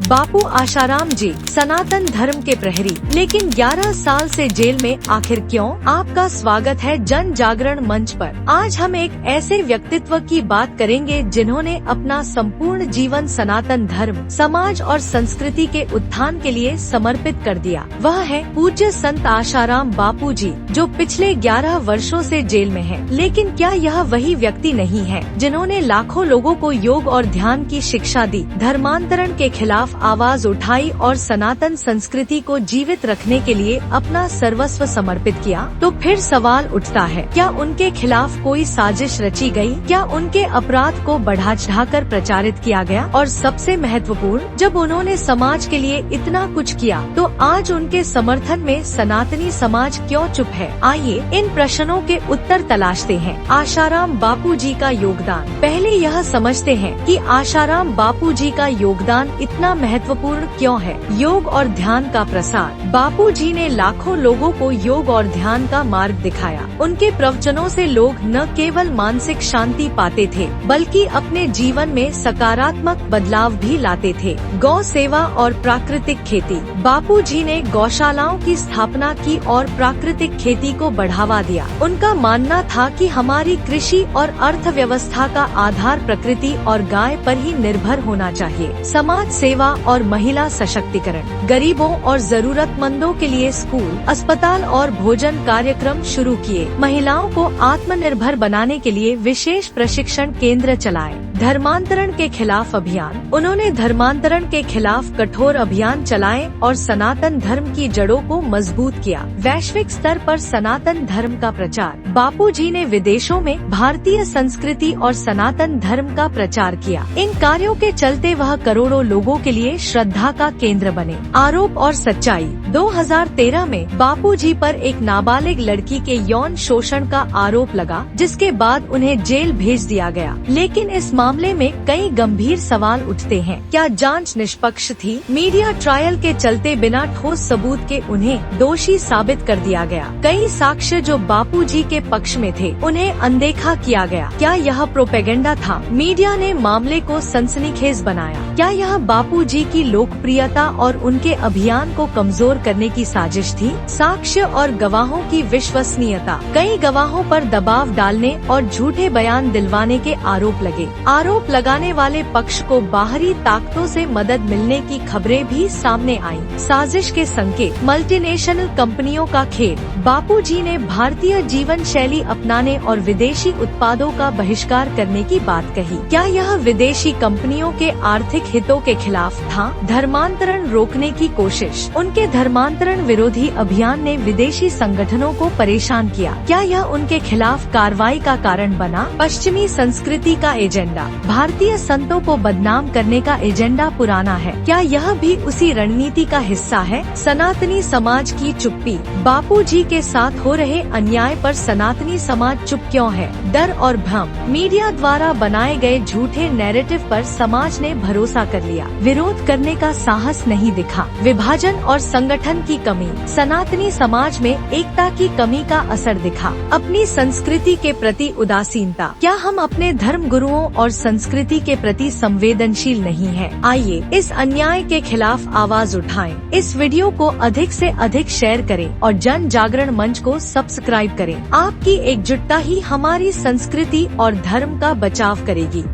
बापू आशाराम जी सनातन धर्म के प्रहरी, लेकिन 11 साल से जेल में, आखिर क्यों? आपका स्वागत है जन जागरण मंच पर। आज हम एक ऐसे व्यक्तित्व की बात करेंगे जिन्होंने अपना संपूर्ण जीवन सनातन धर्म, समाज और संस्कृति के उत्थान के लिए समर्पित कर दिया। वह है पूज्य संत आशाराम बापू जी, जो पिछले 11 वर्षों से जेल में है। लेकिन क्या यह वही व्यक्ति नहीं है जिन्होंने लाखों लोगों को योग और ध्यान की शिक्षा दी, धर्मांतरण के खिलाफ आवाज उठाई और सनातन संस्कृति को जीवित रखने के लिए अपना सर्वस्व समर्पित किया? तो फिर सवाल उठता है, क्या उनके खिलाफ कोई साजिश रची गई? क्या उनके अपराध को बढ़ा चढ़ाकर प्रचारित किया गया? और सबसे महत्वपूर्ण, जब उन्होंने समाज के लिए इतना कुछ किया, तो आज उनके समर्थन में सनातनी समाज क्यों चुप है? आइए इन प्रश्नों के उत्तर तलाशते हैं। आशाराम बापू जी का योगदान। पहले यह समझते हैं कि आशाराम बापू जी का योगदान इतना महत्वपूर्ण क्यों है। योग और ध्यान का प्रसार। बापू जी ने लाखों लोगों को योग और ध्यान का मार्ग दिखाया। उनके प्रवचनों से लोग न केवल मानसिक शांति पाते थे, बल्कि अपने जीवन में सकारात्मक बदलाव भी लाते थे। गौ सेवा और प्राकृतिक खेती। बापू जी ने गौशालाओं की स्थापना की और प्राकृतिक खेती को बढ़ावा दिया। उनका मानना था कि हमारी कृषि और अर्थव्यवस्था का आधार प्रकृति और गाय पर ही निर्भर होना चाहिए। समाज सेवा और महिला सशक्तिकरण। गरीबों और जरूरतमंदों के लिए स्कूल, अस्पताल और भोजन कार्यक्रम शुरू किए। महिलाओं को आत्मनिर्भर बनाने के लिए विशेष प्रशिक्षण केंद्र चलाए। धर्मांतरण के खिलाफ अभियान। उन्होंने धर्मांतरण के खिलाफ कठोर अभियान चलाए और सनातन धर्म की जड़ों को मजबूत किया। वैश्विक स्तर पर सनातन धर्म का प्रचार। बापू जी ने विदेशों में भारतीय संस्कृति और सनातन धर्म का प्रचार किया। इन कार्यों के चलते वह करोड़ों लोगों के लिए श्रद्धा का केंद्र बने। आरोप और सच्चाई। 2013 में बापू जी पर एक नाबालिग लड़की के यौन शोषण का आरोप लगा, जिसके बाद उन्हें जेल भेज दिया गया। लेकिन इस मामले में कई गंभीर सवाल उठते हैं। क्या जांच निष्पक्ष थी? मीडिया ट्रायल के चलते बिना ठोस सबूत के उन्हें दोषी साबित कर दिया गया। कई साक्ष्य जो बापू जी के पक्ष में थे, उन्हें अनदेखा किया गया। क्या यह प्रोपेगेंडा था? मीडिया ने मामले को सनसनीखेज बनाया। क्या यह बापू जी की लोकप्रियता और उनके अभियान को कमजोर करने की साजिश थी? साक्ष्य और गवाहों की विश्वसनीयता। कई गवाहों पर दबाव डालने और झूठे बयान दिलवाने के आरोप लगे। आरोप लगाने वाले पक्ष को बाहरी ताकतों से मदद मिलने की खबरें भी सामने आईं। साजिश के संकेत। मल्टीनेशनल कंपनियों का खेल। बापू जी ने भारतीय जीवन शैली अपनाने और विदेशी उत्पादों का बहिष्कार करने की बात कही। क्या यह विदेशी कंपनियों के आर्थिक हितों के खिलाफ था? धर्मांतरण रोकने की कोशिश। उनके धर्मांतरण विरोधी अभियान ने विदेशी संगठनों को परेशान किया। क्या यह उनके खिलाफ कार्रवाई का कारण बना? पश्चिमी संस्कृति का एजेंडा। भारतीय संतों को बदनाम करने का एजेंडा पुराना है। क्या यह भी उसी रणनीति का हिस्सा है? सनातनी समाज की चुप्पी। बापू जी के साथ हो रहे अन्याय पर सनातनी समाज चुप क्यों है? डर और भ्रम। मीडिया द्वारा बनाए गए झूठे नैरेटिव पर समाज ने भरोसा कर लिया। विरोध करने का साहस नहीं दिखा। विभाजन और संगठन की कमी। सनातनी समाज में एकता की कमी का असर दिखा। अपनी संस्कृति के प्रति उदासीनता। क्या हम अपने धर्म गुरुओं और संस्कृति के प्रति संवेदनशील नहीं हैं? आइए इस अन्याय के खिलाफ आवाज उठाएं। इस वीडियो को अधिक से अधिक शेयर करें और जन जागरण मंच को सब्सक्राइब करें। आपकी एकजुटता ही हमारी संस्कृति और धर्म का बचाव करेगी।